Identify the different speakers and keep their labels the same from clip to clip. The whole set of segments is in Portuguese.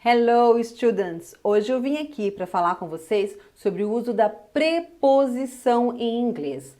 Speaker 1: Hello, students! Hoje eu vim aqui para falar com vocês sobre o uso da preposição em inglês.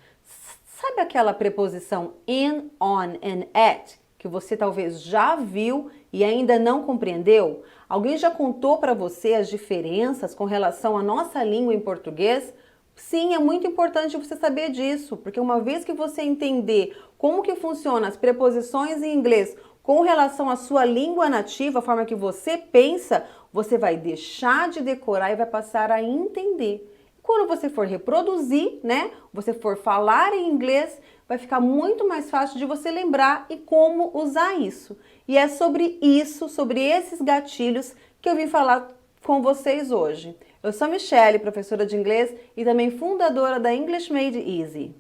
Speaker 1: Sabe aquela preposição in, on and at que você talvez já viu e ainda não compreendeu? Alguém já contou para você as diferenças com relação à nossa língua em português? Sim, é muito importante você saber disso, porque uma vez que você entender como que funcionam as preposições em inglês com relação à sua língua nativa, a forma que você pensa, você vai deixar de decorar e vai passar a entender. Quando você for reproduzir, né, você for falar em inglês, vai ficar muito mais fácil de você lembrar e como usar isso. E é sobre isso, sobre esses gatilhos que eu vim falar com vocês hoje. Eu sou a Michelle, professora de inglês e também fundadora da English Made Easy.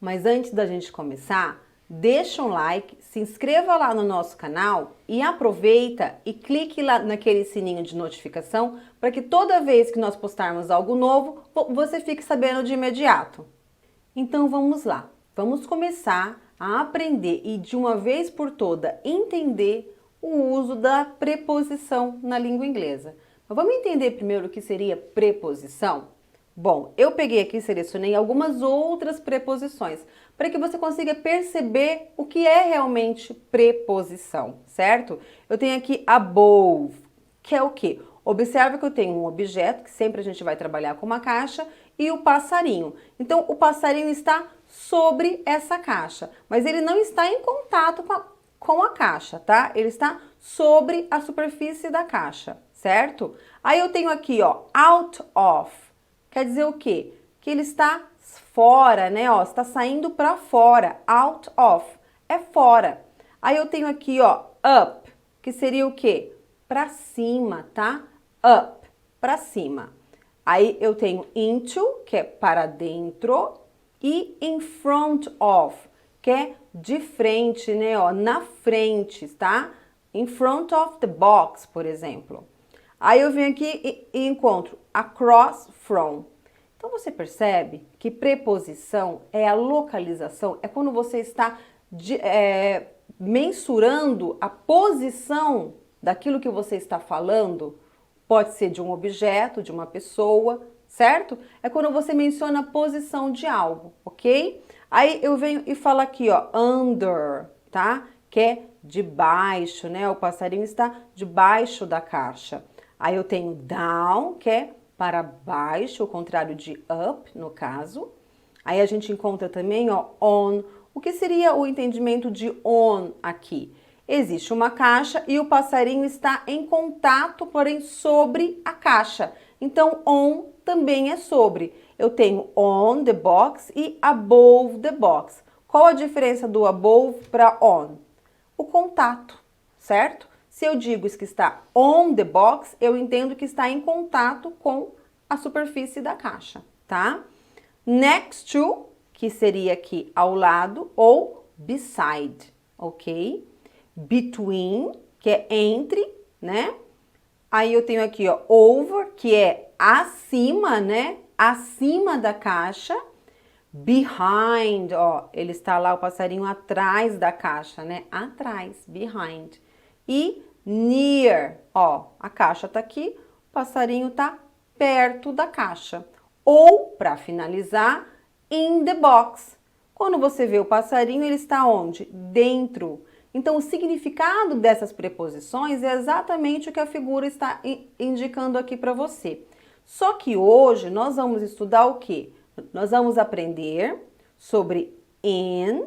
Speaker 1: Mas antes da gente começar, deixa um like, se inscreva lá no nosso canal e aproveita e clique lá naquele sininho de notificação para que toda vez que nós postarmos algo novo, você fique sabendo de imediato. Então vamos lá, vamos começar a aprender e de uma vez por toda entender o uso da preposição na língua inglesa. Mas vamos entender primeiro o que seria preposição? Bom, eu peguei aqui e selecionei algumas outras preposições para que você consiga perceber o que é realmente preposição, certo? Eu tenho aqui above, que é o quê? Observa que eu tenho um objeto, que sempre a gente vai trabalhar com uma caixa, e o passarinho. Então, o passarinho está sobre essa caixa, mas ele não está em contato com a caixa, tá? Ele está sobre a superfície da caixa, certo? Aí eu tenho aqui, ó, out of. Quer dizer o quê? Que ele está fora, né? Ó, está saindo para fora. Out of é fora. Aí eu tenho aqui, ó, up, que seria o quê? Para cima, tá? Up, para cima. Aí eu tenho into, que é para dentro, e in front of, que é de frente, né? Ó, na frente, tá? In front of the box, por exemplo. Aí eu venho aqui e encontro across from. Então você percebe que preposição é a localização, é quando você está mensurando a posição daquilo que você está falando. Pode ser de um objeto, de uma pessoa, certo? É quando você menciona a posição de algo, ok? Aí eu venho e falo aqui, ó, under, tá? Que é debaixo, né? O passarinho está debaixo da caixa. Aí eu tenho down, que é para baixo, o contrário de up, no caso. Aí a gente encontra também, ó, on. O que seria o entendimento de on aqui? Existe uma caixa e o passarinho está em contato, porém sobre a caixa. Então, on também é sobre. Eu tenho on the box e above the box. Qual a diferença do above para on? O contato, certo? Se eu digo que está on the box, eu entendo que está em contato com a superfície da caixa, tá? Next to, que seria aqui ao lado, ou beside, ok? Between, que é entre, né? Aí eu tenho aqui, ó, over, que é acima, né? Acima da caixa. Behind, ó, ele está lá, o passarinho atrás da caixa, né? Atrás, behind. E near, ó, a caixa tá aqui, o passarinho tá perto da caixa. Ou, para finalizar, in the box. Quando você vê o passarinho, ele está onde? Dentro. Então, o significado dessas preposições é exatamente o que a figura está indicando aqui para você. Só que hoje nós vamos estudar o quê? Nós vamos aprender sobre in,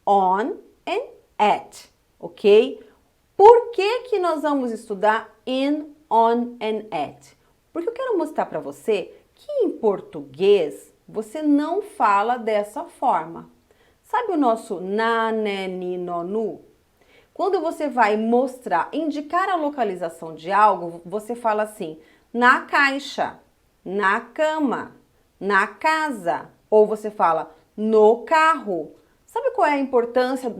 Speaker 1: on and at, ok? Por que nós vamos estudar in, on and at? Porque eu quero mostrar para você que em português você não fala dessa forma. Sabe o nosso na, né, ni, no, nu? Quando você vai mostrar, indicar a localização de algo, você fala assim, na caixa, na cama, na casa, ou você fala no carro. Sabe qual é a importância?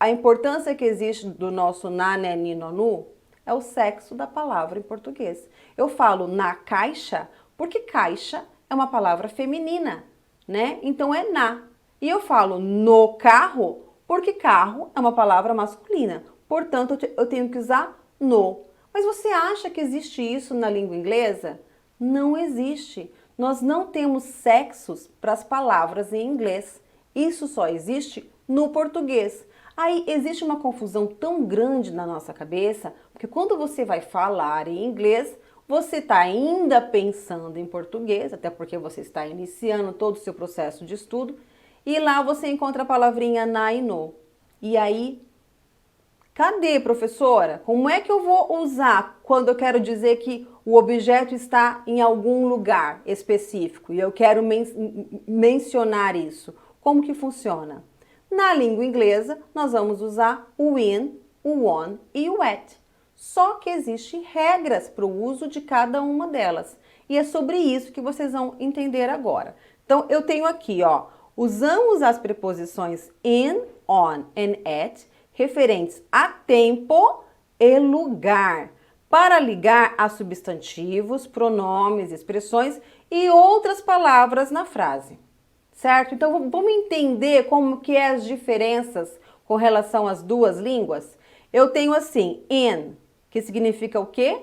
Speaker 1: A importância que existe do nosso na, né, ni, no, nu? É o sexo da palavra em português. Eu falo na caixa porque caixa é uma palavra feminina, né? Então é na. E eu falo no carro porque carro é uma palavra masculina. Portanto, eu tenho que usar no. Mas você acha que existe isso na língua inglesa? Não existe. Nós não temos sexos para as palavras em inglês. Isso só existe no português. Aí existe uma confusão tão grande na nossa cabeça, porque quando você vai falar em inglês, você está ainda pensando em português, até porque você está iniciando todo o seu processo de estudo, e lá você encontra a palavrinha na e no. E aí, cadê, professora? Como é que eu vou usar quando eu quero dizer que o objeto está em algum lugar específico e eu quero mencionar isso? Como que funciona? Na língua inglesa, nós vamos usar o in, o on e o at. Só que existem regras para o uso de cada uma delas. E é sobre isso que vocês vão entender agora. Então, eu tenho aqui, ó, usamos as preposições in, on and at, referentes a tempo e lugar, para ligar a substantivos, pronomes, expressões e outras palavras na frase. Certo? Então, vamos entender como que é as diferenças com relação às duas línguas? Eu tenho assim, in, que significa o quê?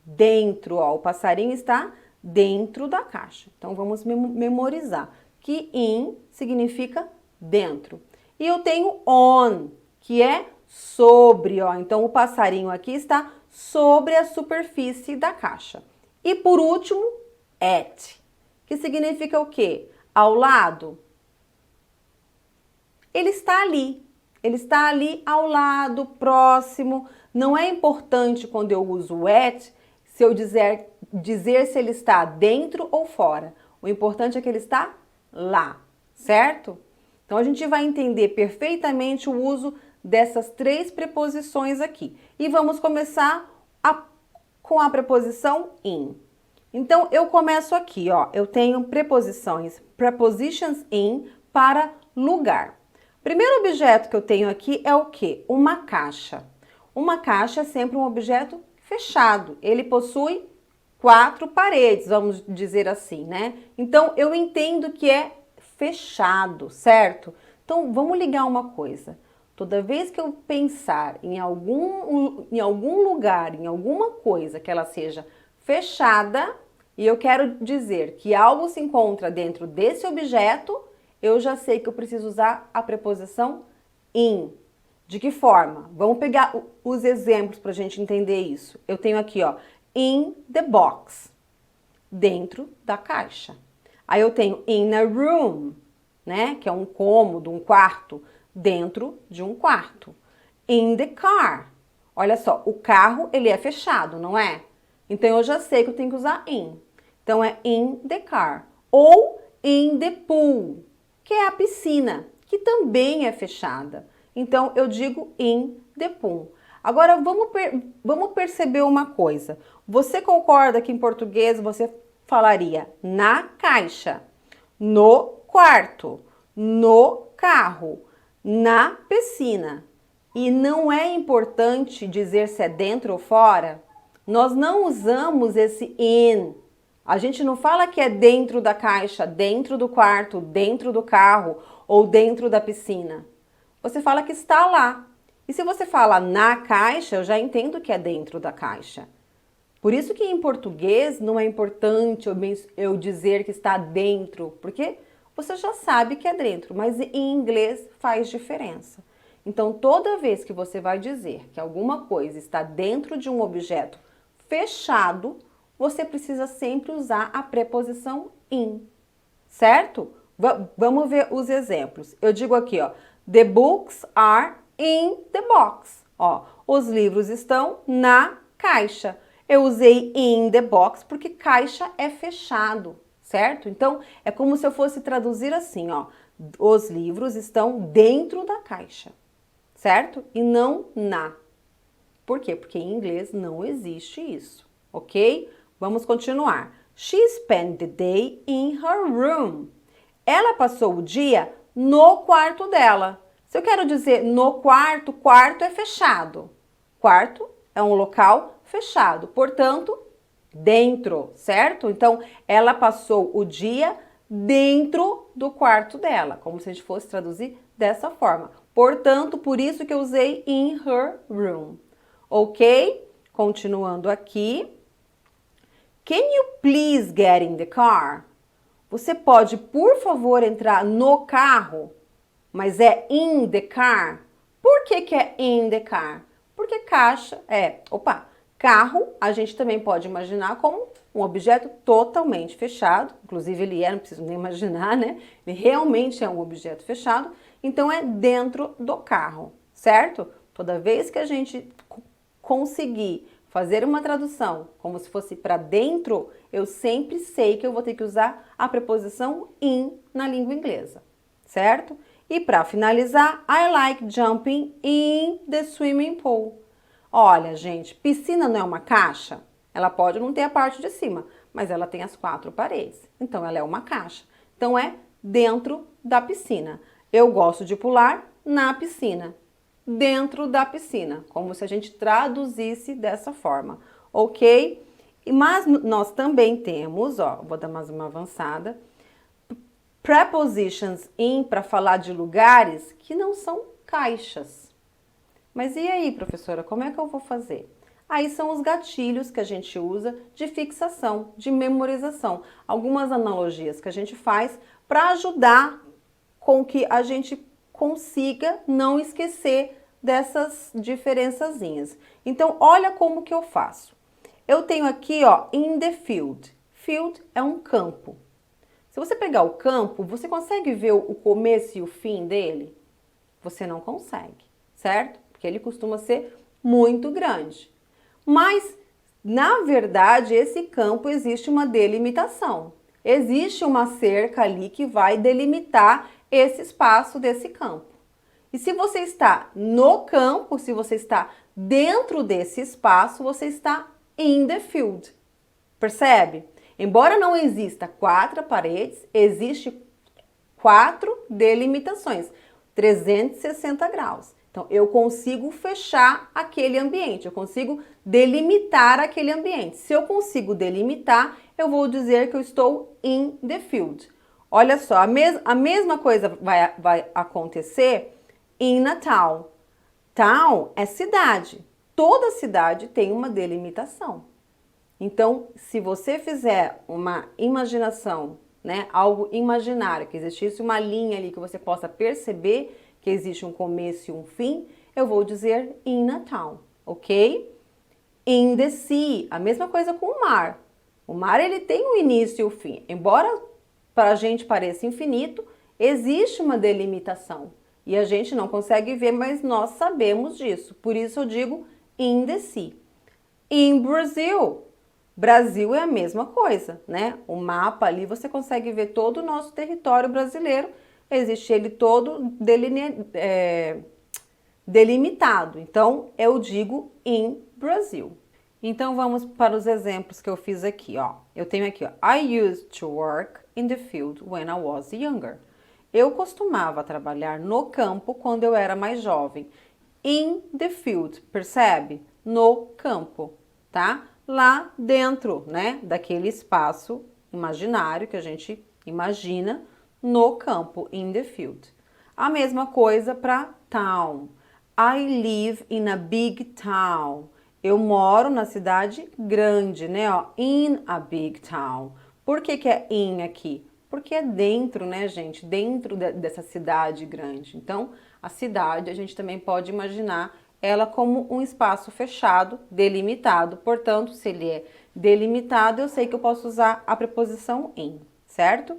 Speaker 1: Dentro, ó, o passarinho está dentro da caixa. Então, vamos memorizar que in significa dentro. E eu tenho on, que é sobre, ó. Então, o passarinho aqui está sobre a superfície da caixa. E por último, at, que significa o quê? Ao lado. Ele está ali ao lado, próximo. Não é importante quando eu uso o at, se eu dizer se ele está dentro ou fora. O importante é que ele está lá, certo? Então a gente vai entender perfeitamente o uso dessas três preposições aqui. E vamos começar com a preposição in. Então, eu começo aqui, ó. Eu tenho prepositions in para lugar. Primeiro objeto que eu tenho aqui é o quê? Uma caixa. Uma caixa é sempre um objeto fechado. Ele possui 4 paredes, vamos dizer assim, né? Então, eu entendo que é fechado, certo? Então, vamos ligar uma coisa. Toda vez que eu pensar em algum lugar, em alguma coisa que ela seja fechada, e eu quero dizer que algo se encontra dentro desse objeto, eu já sei que eu preciso usar a preposição in. De que forma? Vamos pegar os exemplos para a gente entender isso. Eu tenho aqui, ó, in the box, dentro da caixa. Aí eu tenho in a room, né, que é um cômodo, um quarto, dentro de um quarto. In the car. Olha só, o carro, ele é fechado, não é? Então, eu já sei que eu tenho que usar in. Então, é in the car. Ou in the pool, que é a piscina, que também é fechada. Então, eu digo in the pool. Agora, vamos perceber uma coisa. Você concorda que em português você falaria na caixa, no quarto, no carro, na piscina. E não é importante dizer se é dentro ou fora? Nós não usamos esse in. A gente não fala que é dentro da caixa, dentro do quarto, dentro do carro ou dentro da piscina. Você fala que está lá. E se você fala na caixa, eu já entendo que é dentro da caixa. Por isso que em português não é importante eu dizer que está dentro, porque você já sabe que é dentro, mas em inglês faz diferença. Então, toda vez que você vai dizer que alguma coisa está dentro de um objeto fechado, você precisa sempre usar a preposição in, certo? Vamos ver os exemplos. Eu digo aqui, ó, the books are in the box. Ó, os livros estão na caixa. Eu usei in the box porque caixa é fechado, certo? Então, é como se eu fosse traduzir assim, ó, os livros estão dentro da caixa, certo? E não na. Por quê? Porque em inglês não existe isso, ok? Vamos continuar. She spent the day in her room. Ela passou o dia no quarto dela. Se eu quero dizer no quarto, quarto é fechado. Quarto é um local fechado, portanto, dentro, certo? Então, ela passou o dia dentro do quarto dela, como se a gente fosse traduzir dessa forma. Portanto, por isso que eu usei in her room. Ok? Continuando aqui. Can you please get in the car? Você pode, por favor, entrar no carro? Mas é in the car? Por que é in the car? Porque carro a gente também pode imaginar como um objeto totalmente fechado. Inclusive ele não preciso nem imaginar, né? Ele realmente é um objeto fechado. Então é dentro do carro, certo? Toda vez que a gente conseguir fazer uma tradução como se fosse para dentro, eu sempre sei que eu vou ter que usar a preposição in na língua inglesa, certo? E para finalizar, I like jumping in the swimming pool. Olha, gente, piscina não é uma caixa? Ela pode não ter a parte de cima, mas ela tem as 4 paredes. Então, ela é uma caixa. Então, é dentro da piscina. Eu gosto de pular na piscina. Dentro da piscina, como se a gente traduzisse dessa forma, ok? Mas nós também temos, vou dar mais uma avançada, prepositions in para falar de lugares que não são caixas. Mas e aí, professora, como é que eu vou fazer? Aí são os gatilhos que a gente usa de fixação, de memorização. Algumas analogias que a gente faz para ajudar com que a gente consiga não esquecer dessas diferençazinhas. Então, olha como que eu faço. Eu tenho aqui, in the field. Field é um campo. Se você pegar o campo, você consegue ver o começo e o fim dele? Você não consegue, certo? Porque ele costuma ser muito grande. Mas, na verdade, esse campo existe uma delimitação. Existe uma cerca ali que vai delimitar esse espaço desse campo. E se você está no campo, se você está dentro desse espaço, você está in the field. Percebe? Embora não exista 4 paredes, existe 4 delimitações, 360 graus. Então, eu consigo fechar aquele ambiente, eu consigo delimitar aquele ambiente. Se eu consigo delimitar, eu vou dizer que eu estou in the field. Olha só, a mesma coisa vai acontecer in a town. Town é cidade. Toda cidade tem uma delimitação. Então, se você fizer uma imaginação, né, algo imaginário, que existisse uma linha ali que você possa perceber que existe um começo e um fim, eu vou dizer in a town, ok? In the sea, a mesma coisa com o mar. O mar, ele tem um início e um fim. Embora para a gente pareça infinito, existe uma delimitação. E a gente não consegue ver, mas nós sabemos disso. Por isso eu digo in the sea. In Brazil. Brasil é a mesma coisa, né? O mapa ali você consegue ver todo o nosso território brasileiro. Existe ele todo delimitado. Então, eu digo in Brazil. Então, vamos para os exemplos que eu fiz aqui, Eu tenho aqui, I used to work in the field when I was younger. Eu costumava trabalhar no campo quando eu era mais jovem. In the field, percebe? No campo, tá? Lá dentro, né? Daquele espaço imaginário que a gente imagina no campo, in the field. A mesma coisa para town. I live in a big town. Eu moro na cidade grande, né? In a big town. Por que é in aqui? Porque é dentro, né, gente? Dentro dessa cidade grande. Então, a cidade a gente também pode imaginar ela como um espaço fechado, delimitado. Portanto, se ele é delimitado, eu sei que eu posso usar a preposição in, certo?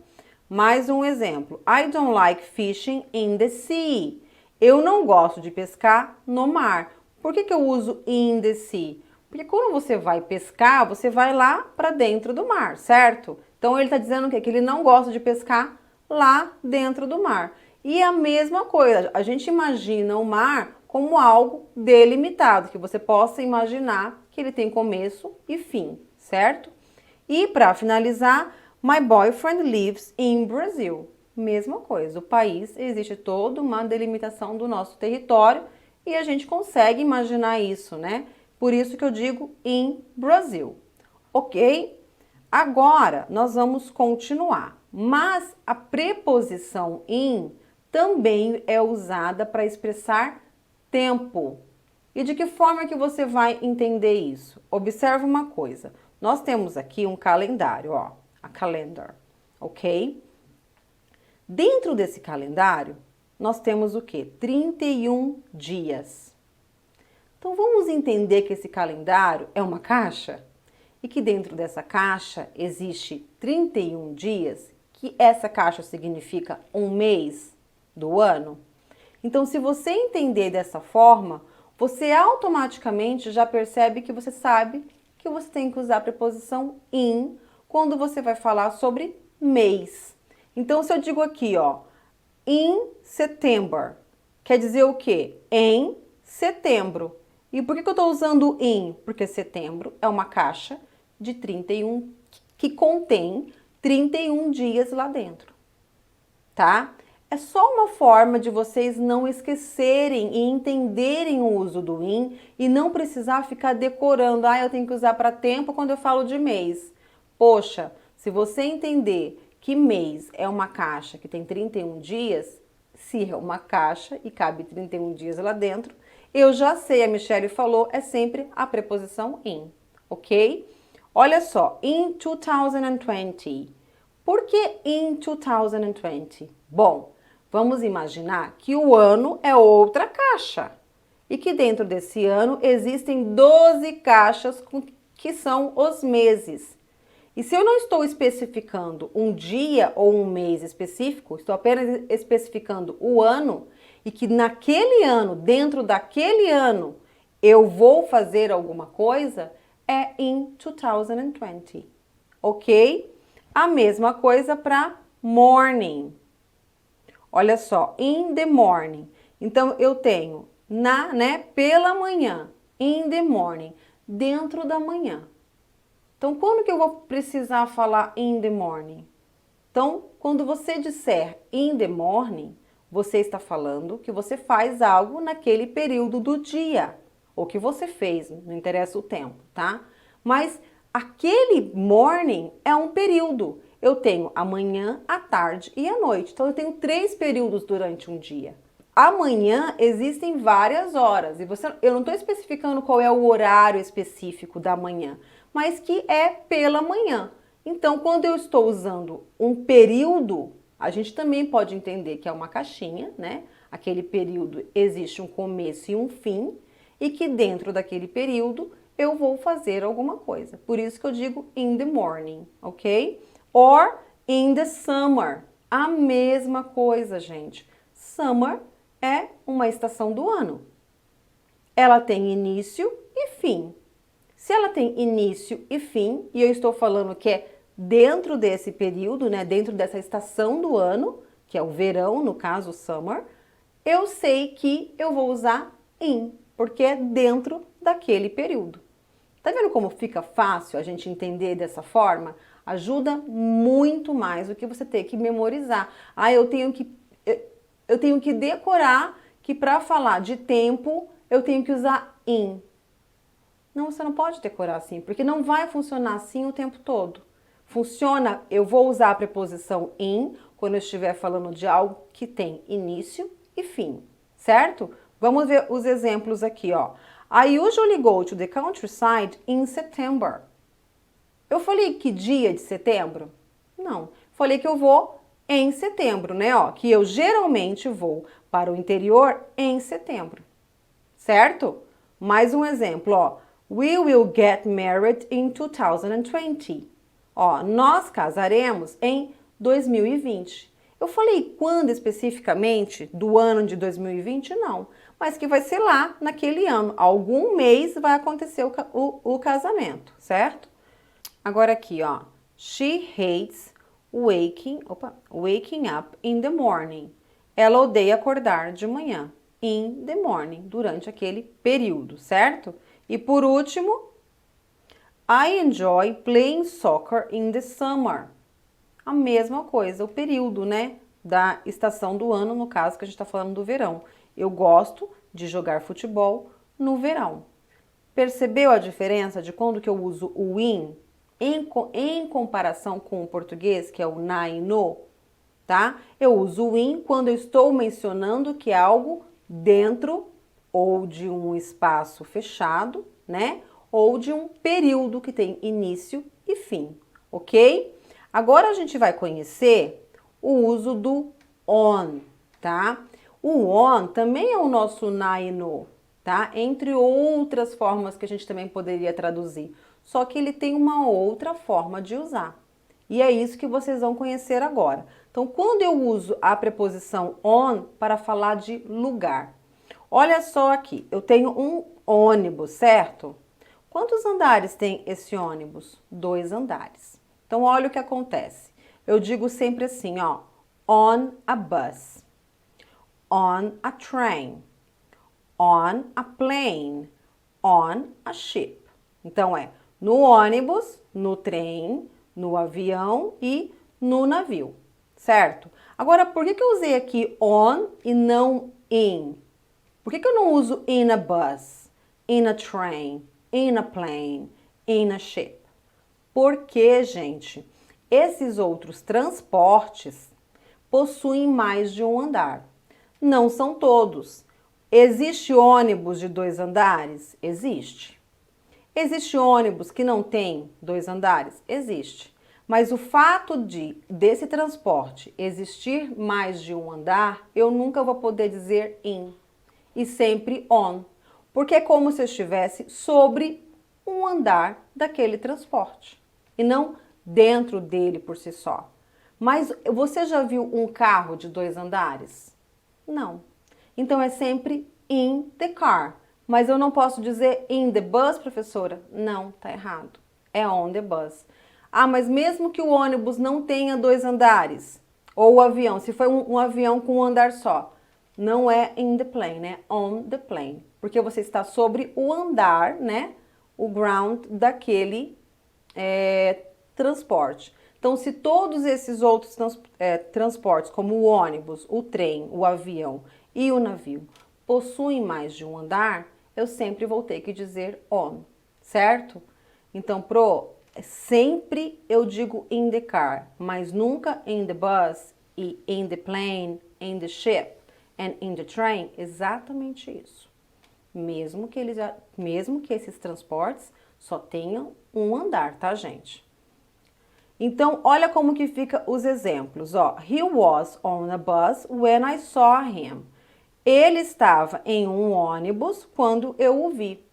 Speaker 1: Mais um exemplo. I don't like fishing in the sea. Eu não gosto de pescar no mar. Por que eu uso in the sea? Porque quando você vai pescar, você vai lá para dentro do mar, certo? Então ele está dizendo o quê? Que ele não gosta de pescar lá dentro do mar. E a mesma coisa, a gente imagina o mar como algo delimitado, que você possa imaginar que ele tem começo e fim, certo? E para finalizar, my boyfriend lives in Brazil. Mesma coisa, o país, existe toda uma delimitação do nosso território e a gente consegue imaginar isso, né? Por isso que eu digo in Brazil, ok? Agora, nós vamos continuar, mas a preposição in também é usada para expressar tempo. E de que forma que você vai entender isso? Observe uma coisa. Nós temos aqui um calendário, ó, a calendar, ok? Dentro desse calendário, nós temos o quê? 31 dias. Então vamos entender que esse calendário é uma caixa e que dentro dessa caixa existe 31 dias, que essa caixa significa um mês do ano. Então, se você entender dessa forma, você automaticamente já percebe que você sabe que você tem que usar a preposição in quando você vai falar sobre mês. Então, se eu digo aqui, ó, in September, quer dizer o quê? Em setembro. E por que eu estou usando in? Porque setembro é uma caixa de 31 que contém 31 dias lá dentro, tá? É só uma forma de vocês não esquecerem e entenderem o uso do in e não precisar ficar decorando. Ah, eu tenho que usar para tempo quando eu falo de mês. Poxa, se você entender que mês é uma caixa que tem 31 dias, se é uma caixa e cabe 31 dias lá dentro, eu já sei, a Michelle falou, é sempre a preposição in, ok? Olha só, in 2020. Por que in 2020? Bom, vamos imaginar que o ano é outra caixa e que dentro desse ano existem 12 caixas que são os meses. E se eu não estou especificando um dia ou um mês específico, estou apenas especificando o ano e que naquele ano, dentro daquele ano, eu vou fazer alguma coisa, é in 2020, ok? A mesma coisa para morning. Olha só, in the morning. Então, eu tenho pela manhã, in the morning, dentro da manhã. Então, quando que eu vou precisar falar in the morning? Então, quando você disser in the morning, você está falando que você faz algo naquele período do dia, ou que você fez, não interessa o tempo, tá? Mas aquele morning é um período. Eu tenho a manhã, a tarde e a noite. Então, eu tenho 3 períodos durante um dia. Amanhã existem várias horas, e eu não estou especificando qual é o horário específico da manhã, mas que é pela manhã. Então, quando eu estou usando um período, a gente também pode entender que é uma caixinha, né? Aquele período existe um começo e um fim, e que dentro daquele período eu vou fazer alguma coisa. Por isso que eu digo in the morning, ok? Or in the summer. A mesma coisa, gente. Summer é uma estação do ano. Ela tem início e fim. Se ela tem início e fim, e eu estou falando que é dentro desse período, né, dentro dessa estação do ano, que é o verão, no caso summer, eu sei que eu vou usar in, porque é dentro daquele período. Tá vendo como fica fácil a gente entender dessa forma? Ajuda muito mais do que você ter que memorizar. Ah, eu tenho que decorar que para falar de tempo eu tenho que usar in. Não, você não pode decorar assim, porque não vai funcionar assim o tempo todo. Funciona, eu vou usar a preposição in quando eu estiver falando de algo que tem início e fim, certo? Vamos ver os exemplos aqui, ó. I usually go to the countryside in September. Eu falei que dia de setembro? Não. Falei que eu vou em setembro, né? Ó, que eu geralmente vou para o interior em setembro, certo? Mais um exemplo, ó. We will get married in 2020. Ó, nós casaremos em 2020. Eu falei quando especificamente do ano de 2020? Não, mas que vai ser lá naquele ano. Algum mês vai acontecer o casamento, certo? Agora aqui, ó. She hates waking up in the morning. Ela odeia acordar de manhã. In the morning, durante aquele período, certo? E por último, I enjoy playing soccer in the summer. A mesma coisa, o período, né? Da estação do ano, no caso que a gente está falando do verão. Eu gosto de jogar futebol no verão. Percebeu a diferença de quando que eu uso o in em comparação com o português, que é o na e no, tá? Eu uso o in quando eu estou mencionando que é algo dentro ou de um espaço fechado, né? Ou de um período que tem início e fim, ok? Agora a gente vai conhecer o uso do on, tá? O on também é o nosso na e no, tá? Entre outras formas que a gente também poderia traduzir. Só que ele tem uma outra forma de usar. E é isso que vocês vão conhecer agora. Então, quando eu uso a preposição on para falar de lugar. Olha só aqui, eu tenho um ônibus, certo? Quantos andares tem esse ônibus? 2 andares. Então, olha o que acontece. Eu digo sempre assim, ó, on a bus, on a train, on a plane, on a ship. Então, é no ônibus, no trem, no avião e no navio, certo? Agora, por que eu usei aqui on e não in? Por que eu não uso in a bus, in a train, in a plane, in a ship? Porque, gente, esses outros transportes possuem mais de um andar. Não são todos. Existe ônibus de 2 andares? Existe. Existe ônibus que não tem 2 andares? Existe. Mas o fato desse transporte existir mais de um andar, eu nunca vou poder dizer in. E sempre on. Porque é como se eu estivesse sobre um andar daquele transporte. E não dentro dele por si só. Mas você já viu um carro de 2 andares? Não. Então é sempre in the car. Mas eu não posso dizer in the bus, professora? Não, tá errado. É on the bus. Ah, mas mesmo que o ônibus não tenha 2 andares, ou o avião, se for um avião com um andar só, não é in the plane, é on the plane. Porque você está sobre o andar, né? O ground daquele transporte. Então, se todos esses outros transportes, como o ônibus, o trem, o avião e o navio, possuem mais de um andar, eu sempre vou ter que dizer on, certo? Então, sempre eu digo in the car, mas nunca in the bus e in the plane, in the ship and in the train, exatamente isso. Mesmo que esses transportes só tenham um andar, tá, gente? Então, olha como que fica os exemplos, ó. He was on a bus when I saw him. Ele estava em um ônibus quando eu o vi.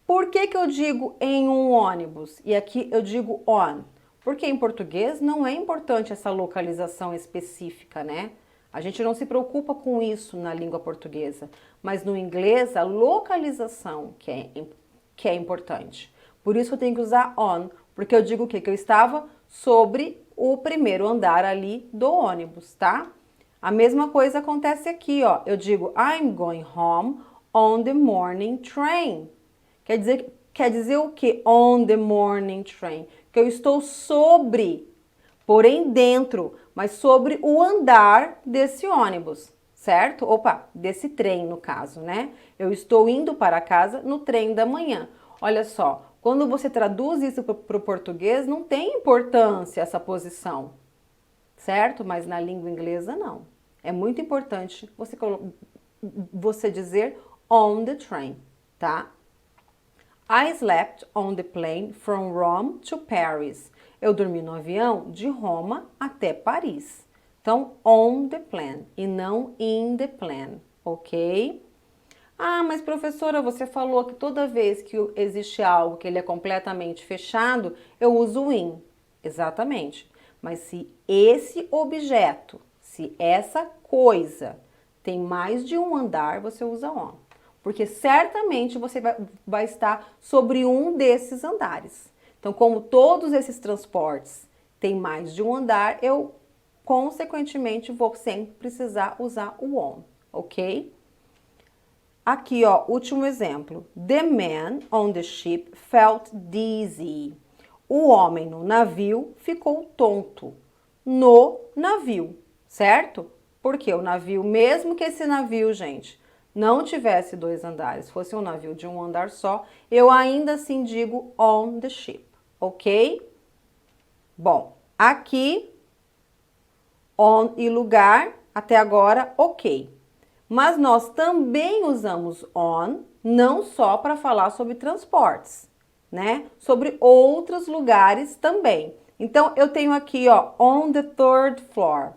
Speaker 1: Por que eu digo em um ônibus? E aqui eu digo on. Porque em português não é importante essa localização específica, né? A gente não se preocupa com isso na língua portuguesa. Mas no inglês, a localização que é importante. Por isso eu tenho que usar on. Porque eu digo o quê? Que eu estava sobre o primeiro andar ali do ônibus, tá? A mesma coisa acontece aqui, ó. Eu digo I'm going home on the morning train. Quer dizer o que? On the morning train. Que eu estou sobre, porém dentro, mas sobre o andar desse ônibus, certo? Opa, desse trem no caso, né? Eu estou indo para casa no trem da manhã. Olha só, quando você traduz isso para o português, não tem importância essa posição, certo? Mas na língua inglesa, não. É muito importante você dizer on the train, tá? I slept on the plane from Rome to Paris. Eu dormi no avião de Roma até Paris. Então, on the plane e não in the plane, ok? Ah, mas professora, você falou que toda vez que existe algo que ele é completamente fechado, eu uso in. Exatamente. Mas se esse objeto, se essa coisa tem mais de um andar, você usa on. Porque certamente você vai estar sobre um desses andares. Então, como todos esses transportes têm mais de um andar, eu, consequentemente, vou sempre precisar usar o on, ok? Aqui, ó, último exemplo. The man on the ship felt dizzy. O homem no navio ficou tonto. No navio, certo? Porque o navio, mesmo que esse navio, gente, não tivesse 2 andares, fosse um navio de um andar só, eu ainda assim digo on the ship, ok? Bom, aqui, on e lugar, até agora, ok. Mas nós também usamos on, não só para falar sobre transportes, né? Sobre outros lugares também. Então, eu tenho aqui, ó, on the third floor.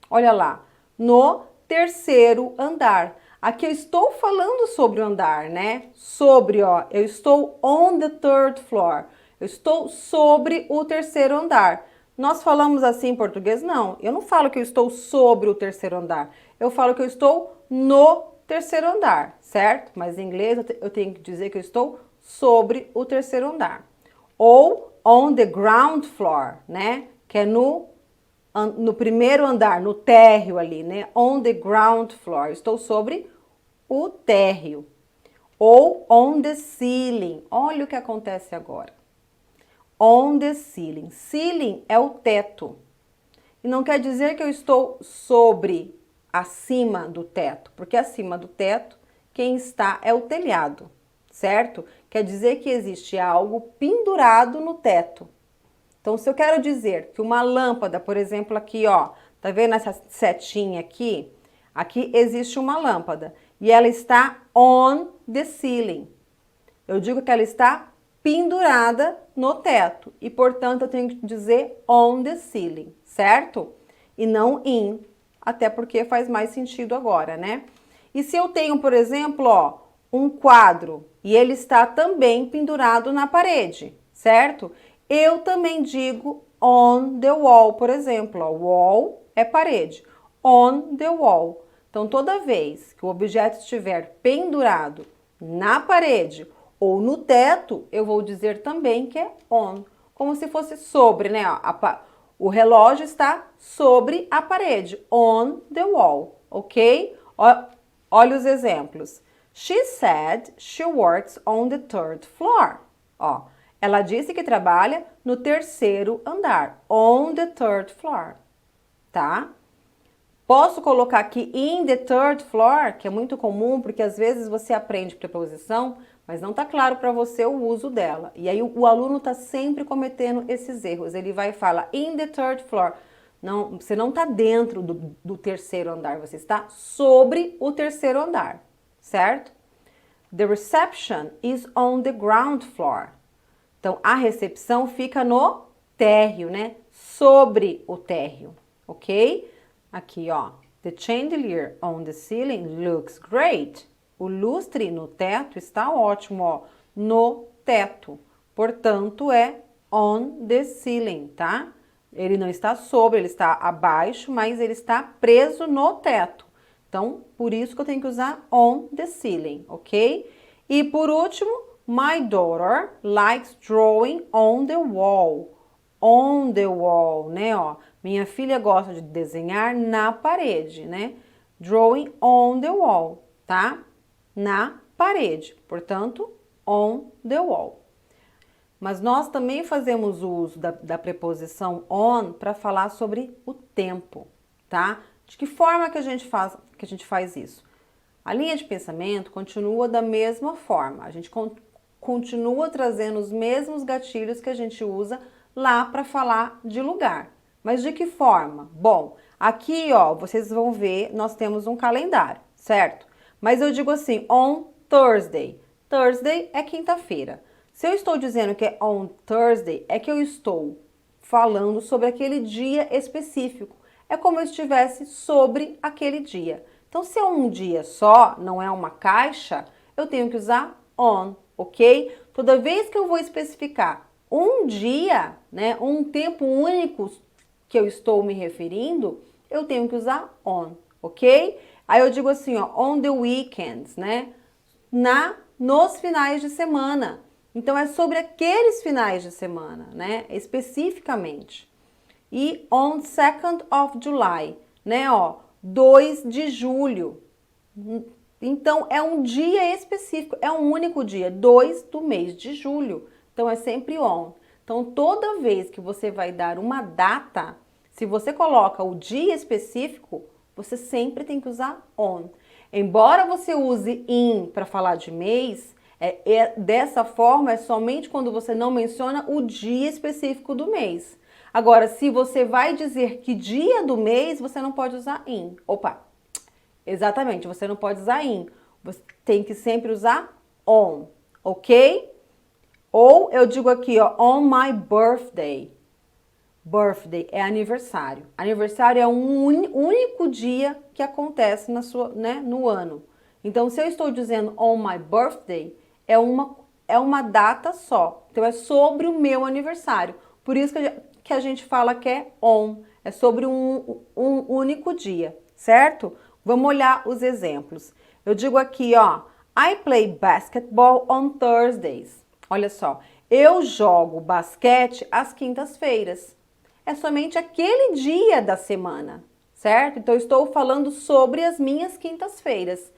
Speaker 1: Olha lá, no terceiro andar. Aqui eu estou falando sobre o andar, né? Sobre, ó, eu estou on the third floor. Eu estou sobre o terceiro andar. Nós falamos assim em português? Não. Eu não falo que eu estou sobre o terceiro andar. Eu falo que eu estou no terceiro andar, certo? Mas em inglês eu tenho que dizer que eu estou sobre o terceiro andar. Ou on the ground floor, né? Que é no primeiro andar, no térreo ali, né? On the ground floor. Estou sobre o térreo. Ou on the ceiling. Olha o que acontece agora. On the ceiling. Ceiling é o teto. E não quer dizer que eu estou sobre, acima do teto, porque acima do teto, quem está é o telhado, certo? Quer dizer que existe algo pendurado no teto. Então, se eu quero dizer que uma lâmpada, por exemplo, aqui, ó, tá vendo essa setinha aqui? Aqui existe uma lâmpada e ela está on the ceiling. Eu digo que ela está pendurada no teto e, portanto, eu tenho que dizer on the ceiling, certo? E não in, até porque faz mais sentido agora, né? E se eu tenho, por exemplo, ó, um quadro e ele está também pendurado na parede, certo? Eu também digo on the wall, por exemplo, ó, wall é parede, on the wall. Então, toda vez que o objeto estiver pendurado na parede ou no teto, eu vou dizer também que é on, como se fosse sobre, né? O relógio está sobre a parede, on the wall, ok? Olha os exemplos. She said she works on the third floor. Ó, ela disse que trabalha no terceiro andar, on the third floor, tá? Posso colocar aqui in the third floor, que é muito comum, porque às vezes você aprende preposição, mas não está claro para você o uso dela. E aí o aluno está sempre cometendo esses erros. Ele vai e fala in the third floor. Não, você não está dentro do terceiro andar, você está sobre o terceiro andar, certo? The reception is on the ground floor. Então, a recepção fica no térreo, né? Sobre o térreo, ok? Aqui, ó. The chandelier on the ceiling looks great. O lustre no teto está ótimo, ó. No teto. Portanto, é on the ceiling, tá? Ele não está sobre, ele está abaixo, mas ele está preso no teto. Então, por isso que eu tenho que usar on the ceiling, ok? E por último, my daughter likes drawing on the wall. On the wall, né? Ó, minha filha gosta de desenhar na parede, né? Drawing on the wall, tá? Na parede. Portanto, on the wall. Mas nós também fazemos uso da preposição on para falar sobre o tempo, tá? De que forma que a gente faz isso? A linha de pensamento continua da mesma forma. A gente continua trazendo os mesmos gatilhos que a gente usa lá para falar de lugar. Mas de que forma? Bom, aqui, ó, vocês vão ver, nós temos um calendário, certo? Mas eu digo assim, on Thursday. Thursday é quinta-feira. Se eu estou dizendo que é on Thursday, é que eu estou falando sobre aquele dia específico. É como eu estivesse sobre aquele dia. Então, se é um dia só, não é uma caixa, eu tenho que usar on, ok? Toda vez que eu vou especificar um dia, né, um tempo único que eu estou me referindo, eu tenho que usar on, ok? Aí eu digo assim, ó, on the weekends, né? Nos finais de semana. Então, é sobre aqueles finais de semana, né? Especificamente. E on 2nd of July, né? Ó, 2 de julho. Então, é um dia específico, é um único dia, 2 do mês de julho. Então, é sempre on. Então, toda vez que você vai dar uma data, se você coloca o dia específico, você sempre tem que usar on. Embora você use in para falar de mês, dessa forma é somente quando você não menciona o dia específico do mês. Agora, se você vai dizer que dia do mês, você não pode usar in. Opa, Exatamente, você não pode usar in. Você tem que sempre usar on, ok? Ou eu digo aqui, ó, on my birthday. Birthday é aniversário. Aniversário é um único dia que acontece na sua, né, no ano. Então, se eu estou dizendo on my birthday, é uma data só. Então, é sobre o meu aniversário. Por isso que a gente fala que é on. É sobre um único dia, certo? Vamos olhar os exemplos. Eu digo aqui, ó, I play basketball on Thursdays. Olha só, eu jogo basquete às quintas-feiras. É somente aquele dia da semana, certo? Então, eu estou falando sobre as minhas quintas-feiras.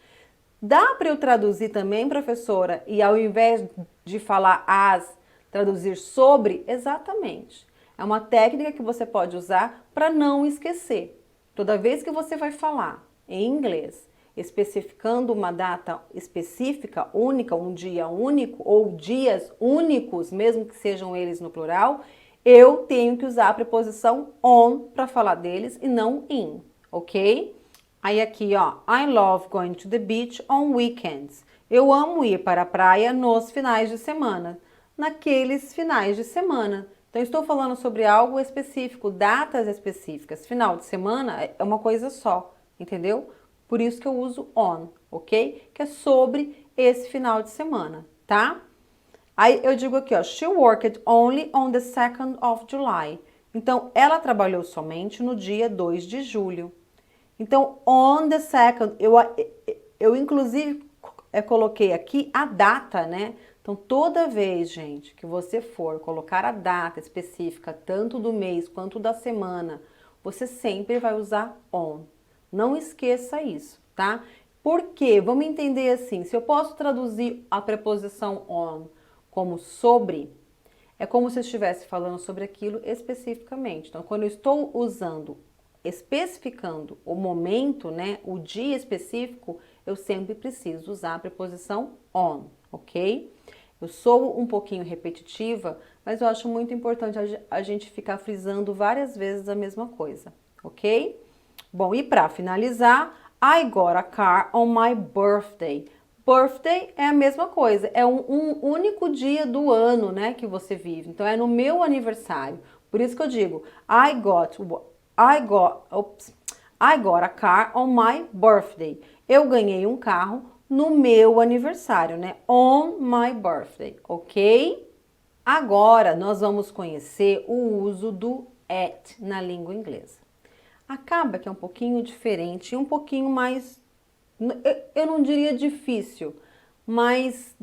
Speaker 1: Dá para eu traduzir também, professora, e ao invés de falar as, traduzir sobre? Exatamente. É uma técnica que você pode usar para não esquecer. Toda vez que você vai falar em inglês, especificando uma data específica, única, um dia único, ou dias únicos, mesmo que sejam eles no plural, eu tenho que usar a preposição on para falar deles e não in, ok? Aí aqui, ó, I love going to the beach on weekends. Eu amo ir para a praia nos finais de semana, naqueles finais de semana. Então, estou falando sobre algo específico, datas específicas. Final de semana é uma coisa só, entendeu? Por isso que eu uso on, ok? Que é sobre esse final de semana, tá? Aí eu digo aqui, ó, she worked only on the 2nd of July. Então, ela trabalhou somente no dia 2 de julho. Então, on the 2nd, eu inclusive coloquei aqui a data, né? Então, toda vez, gente, que você for colocar a data específica, tanto do mês quanto da semana, você sempre vai usar on. Não esqueça isso, tá? Por quê? Vamos entender assim, se eu posso traduzir a preposição on como sobre, é como se eu estivesse falando sobre aquilo especificamente. Então, quando eu estou usando, especificando o momento, né, o dia específico, eu sempre preciso usar a preposição on, ok? Eu sou um pouquinho repetitiva, mas eu acho muito importante a gente ficar frisando várias vezes a mesma coisa, ok? Bom, e para finalizar, I got a car on my birthday. Birthday é a mesma coisa, é um único dia do ano, né, que você vive. Então é no meu aniversário. Por isso que eu digo, I got a car on my birthday. Eu ganhei um carro no meu aniversário, né? On my birthday, ok? Agora nós vamos conhecer o uso do at na língua inglesa. Acaba que é um pouquinho diferente e um pouquinho mais, eu não diria difícil, mas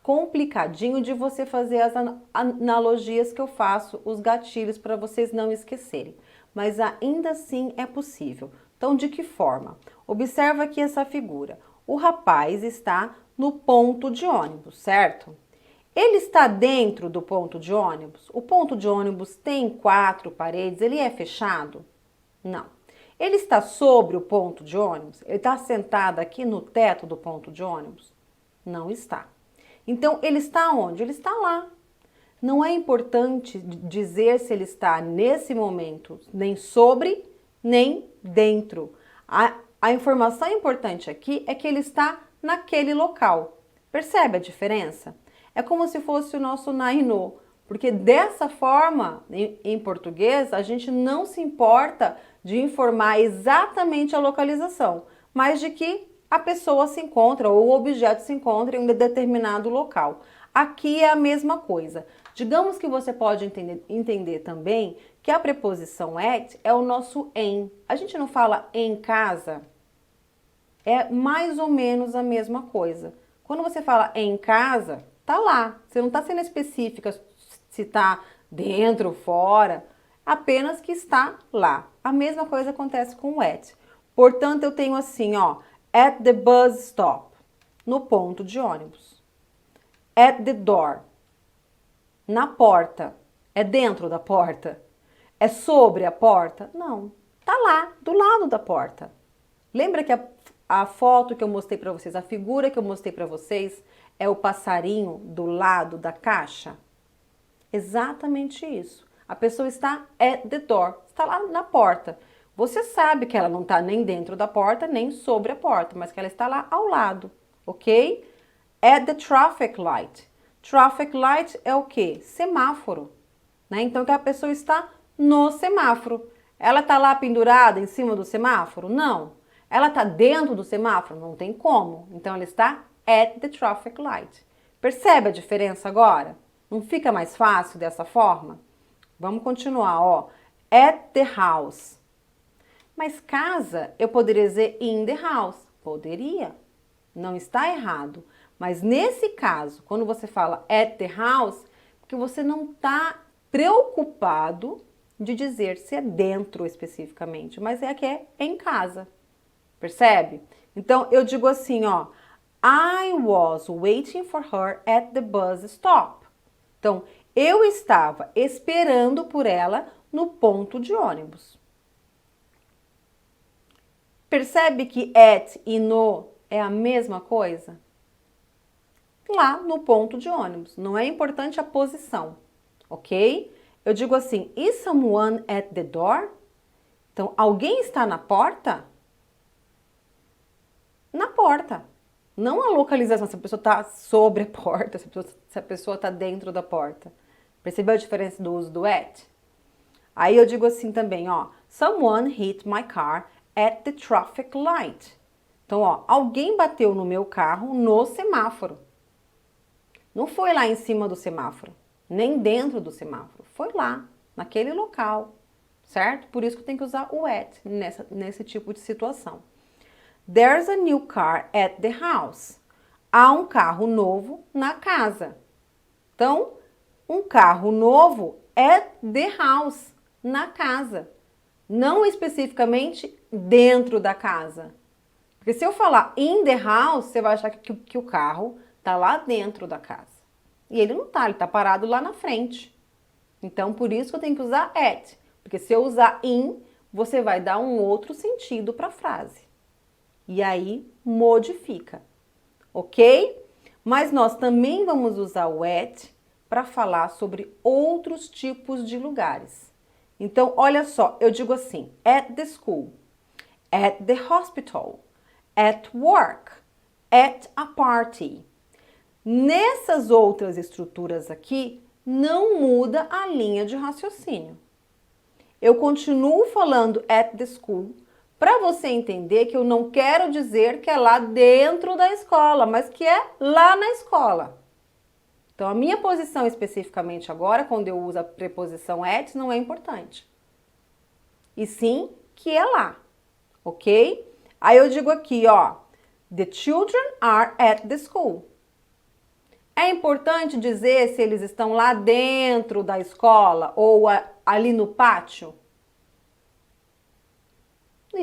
Speaker 1: complicadinho de você fazer as analogias que eu faço, os gatilhos para vocês não esquecerem. Mas ainda assim é possível. Então, de que forma? Observa aqui essa figura. O rapaz está no ponto de ônibus, certo? Ele está dentro do ponto de ônibus? O ponto de ônibus tem 4 paredes, ele é fechado? Não. Ele está sobre o ponto de ônibus? Ele está sentado aqui no teto do ponto de ônibus? Não está. Então, ele está onde? Ele está lá. Não é importante dizer se ele está nesse momento nem sobre, nem dentro. A informação importante aqui é que ele está naquele local. Percebe a diferença? É como se fosse o nosso nainô, porque dessa forma, em português, a gente não se importa de informar exatamente a localização, mas de que a pessoa se encontra ou o objeto se encontra em um determinado local. Aqui é a mesma coisa. Digamos que você pode entender também que a preposição at é o nosso em. A gente não fala em casa? É mais ou menos a mesma coisa. Quando você fala em casa, tá lá. Você não está sendo específica se está dentro ou fora, apenas que está lá. A mesma coisa acontece com o at. Portanto, eu tenho assim, ó, at the bus stop, no ponto de ônibus. At the door, na porta. É dentro da porta? É sobre a porta? Não. Tá lá, do lado da porta. Lembra que a foto que eu mostrei para vocês, a figura que eu mostrei para vocês, é o passarinho do lado da caixa? Exatamente isso. A pessoa está at the door, está lá na porta. Você sabe que ela não está nem dentro da porta, nem sobre a porta, mas que ela está lá ao lado, ok? At the traffic light. Traffic light é o quê? Semáforo, né? Então, que a pessoa está no semáforo. Ela está lá pendurada em cima do semáforo? Não. Ela está dentro do semáforo? Não tem como. Então, ela está at the traffic light. Percebe a diferença agora? Não fica mais fácil dessa forma? Vamos continuar, ó. At the house. Mas casa, eu poderia dizer in the house. Poderia. Não está errado. Mas nesse caso, quando você fala at the house, porque você não está preocupado de dizer se é dentro especificamente, mas é que é em casa. Percebe? Então, eu digo assim, ó. I was waiting for her at the bus stop. Então, eu estava esperando por ela no ponto de ônibus. Percebe que at e no é a mesma coisa? Lá no ponto de ônibus. Não é importante a posição, ok? Eu digo assim, is someone at the door? Então, alguém está na porta? Na porta. Não a localização, se a pessoa está sobre a porta, se a pessoa está dentro da porta. Percebeu a diferença do uso do at? Aí eu digo assim também, ó. Someone hit my car at the traffic light. Então, ó, alguém bateu no meu carro no semáforo. Não foi lá em cima do semáforo, nem dentro do semáforo. Foi lá, naquele local, certo? Por isso que eu tenho que usar o at nesse tipo de situação. There's a new car at the house. Há um carro novo na casa. Então, um carro novo at the house, na casa. Não especificamente dentro da casa. Porque se eu falar in the house, você vai achar que o carro está lá dentro da casa. E ele não está, ele está parado lá na frente. Então, por isso que eu tenho que usar at. Porque se eu usar in, você vai dar um outro sentido para a frase. E aí, modifica. Ok? Mas nós também vamos usar o at para falar sobre outros tipos de lugares. Então, olha só, eu digo assim, at the school, at the hospital, at work, at a party. Nessas outras estruturas aqui, não muda a linha de raciocínio. Eu continuo falando at the school para você entender que eu não quero dizer que é lá dentro da escola, mas que é lá na escola. Então, a minha posição especificamente agora, quando eu uso a preposição at, não é importante. E sim que é lá, ok? Aí eu digo aqui, ó, the children are at the school. É importante dizer se eles estão lá dentro da escola ou ali no pátio?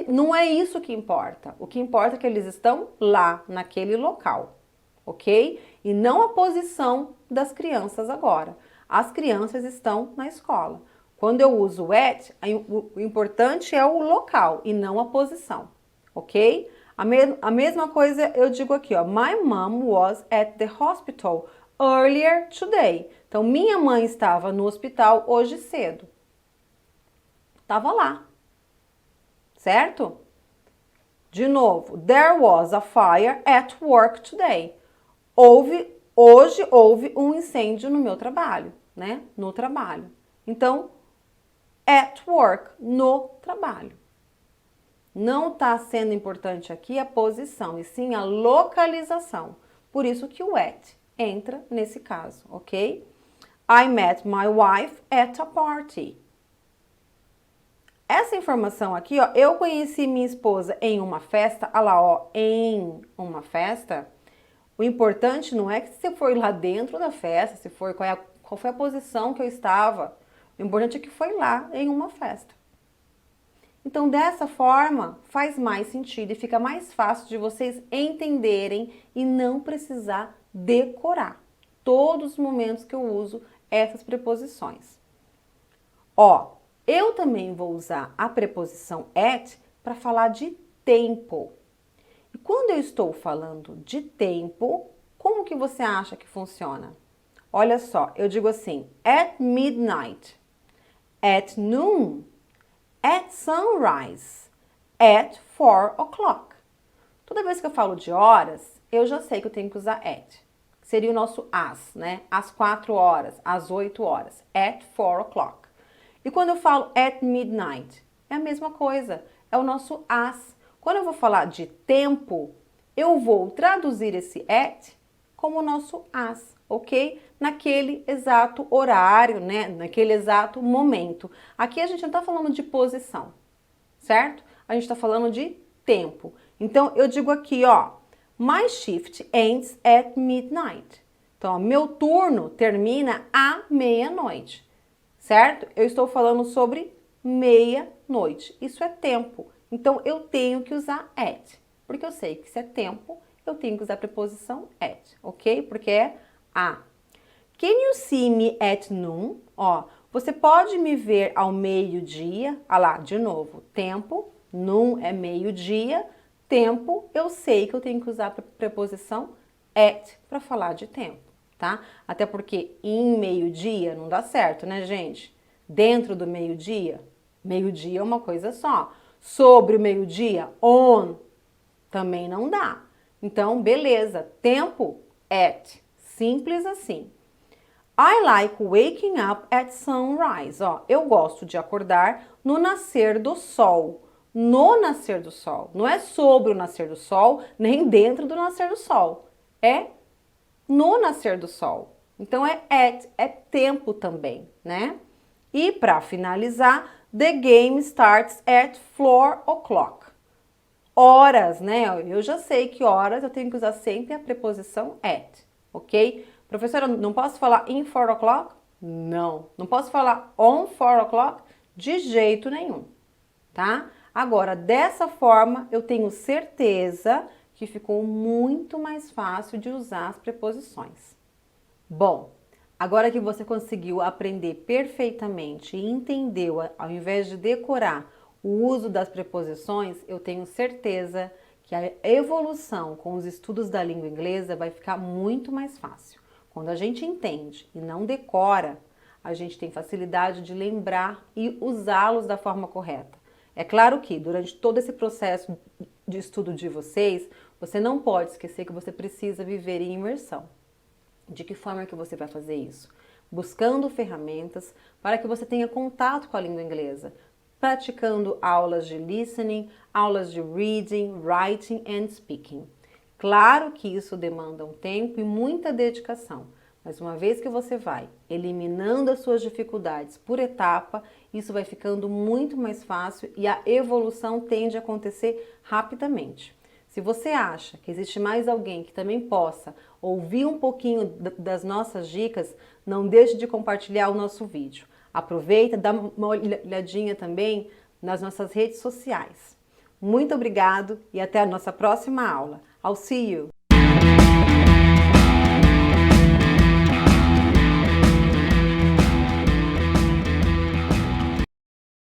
Speaker 1: Não é isso que importa. O que importa é que eles estão lá, naquele local, ok? E não a posição das crianças agora. As crianças estão na escola. Quando eu uso at, o importante é o local e não a posição, ok? A mesma coisa eu digo aqui, ó. My mom was at the hospital earlier today. Então, minha mãe estava no hospital hoje cedo. Estava lá. Certo? De novo, there was a fire at work today. Hoje houve um incêndio no meu trabalho, né? No trabalho. Então, at work, no trabalho. Não está sendo importante aqui a posição, e sim a localização. Por isso que o at entra nesse caso, ok? I met my wife at a party. Essa informação aqui, ó, eu conheci minha esposa em uma festa, olha lá, ó, em uma festa. O importante não é que você foi lá dentro da festa, se foi qual foi a posição que eu estava. O importante é que foi lá em uma festa. Então, dessa forma, faz mais sentido e fica mais fácil de vocês entenderem e não precisar decorar todos os momentos que eu uso essas preposições. Ó, eu também vou usar a preposição at para falar de tempo. E quando eu estou falando de tempo, como que você acha que funciona? Olha só, eu digo assim, at midnight, at noon, At sunrise. At 4 o'clock. Toda vez que eu falo de horas, eu já sei que eu tenho que usar at. Seria o nosso as, né? Às 4 horas, às 8 horas. At 4 o'clock. E quando eu falo at midnight, é a mesma coisa. É o nosso as. Quando eu vou falar de tempo, eu vou traduzir esse at como o nosso as, ok? Naquele exato horário, né? Naquele exato momento. Aqui a gente não está falando de posição, certo? A gente está falando de tempo. Então, eu digo aqui, ó, my shift ends at midnight. Então, ó, meu turno termina à meia-noite, certo? Eu estou falando sobre meia-noite. Isso é tempo. Então, eu tenho que usar at, porque eu sei que se é tempo, eu tenho que usar a preposição at, ok? Porque é a. Can you see me at noon? Ó, você pode me ver ao meio-dia? Ah lá, de novo, tempo, noon é meio-dia, tempo, eu sei que eu tenho que usar a preposição at para falar de tempo, tá? Até porque em meio-dia não dá certo, né, gente? Dentro do meio-dia é uma coisa só. Sobre o meio-dia, on, também não dá. Então, beleza, tempo, at, simples assim. I like waking up at sunrise. Ó, eu gosto de acordar no nascer do sol. No nascer do sol. Não é sobre o nascer do sol, nem dentro do nascer do sol. É no nascer do sol. Então é at, é tempo também, né? E para finalizar, the game starts at 4 o'clock. Horas, né? Eu já sei que horas eu tenho que usar sempre a preposição at, ok? Professora, não posso falar in 4 o'clock? Não. Não posso falar on 4 o'clock? De jeito nenhum, tá? Agora, dessa forma, eu tenho certeza que ficou muito mais fácil de usar as preposições. Bom, agora que você conseguiu aprender perfeitamente e entendeu, ao invés de decorar o uso das preposições, eu tenho certeza que a evolução com os estudos da língua inglesa vai ficar muito mais fácil. Quando a gente entende e não decora, a gente tem facilidade de lembrar e usá-los da forma correta. É claro que durante todo esse processo de estudo de vocês, você não pode esquecer que você precisa viver em imersão. De que forma que você vai fazer isso? Buscando ferramentas para que você tenha contato com a língua inglesa, praticando aulas de listening, aulas de reading, writing and speaking. Claro que isso demanda um tempo e muita dedicação, mas uma vez que você vai eliminando as suas dificuldades por etapa, isso vai ficando muito mais fácil e a evolução tende a acontecer rapidamente. Se você acha que existe mais alguém que também possa ouvir um pouquinho das nossas dicas, não deixe de compartilhar o nosso vídeo. Aproveita, dá uma olhadinha também nas nossas redes sociais. Muito obrigado e até a nossa próxima aula. I'll see you!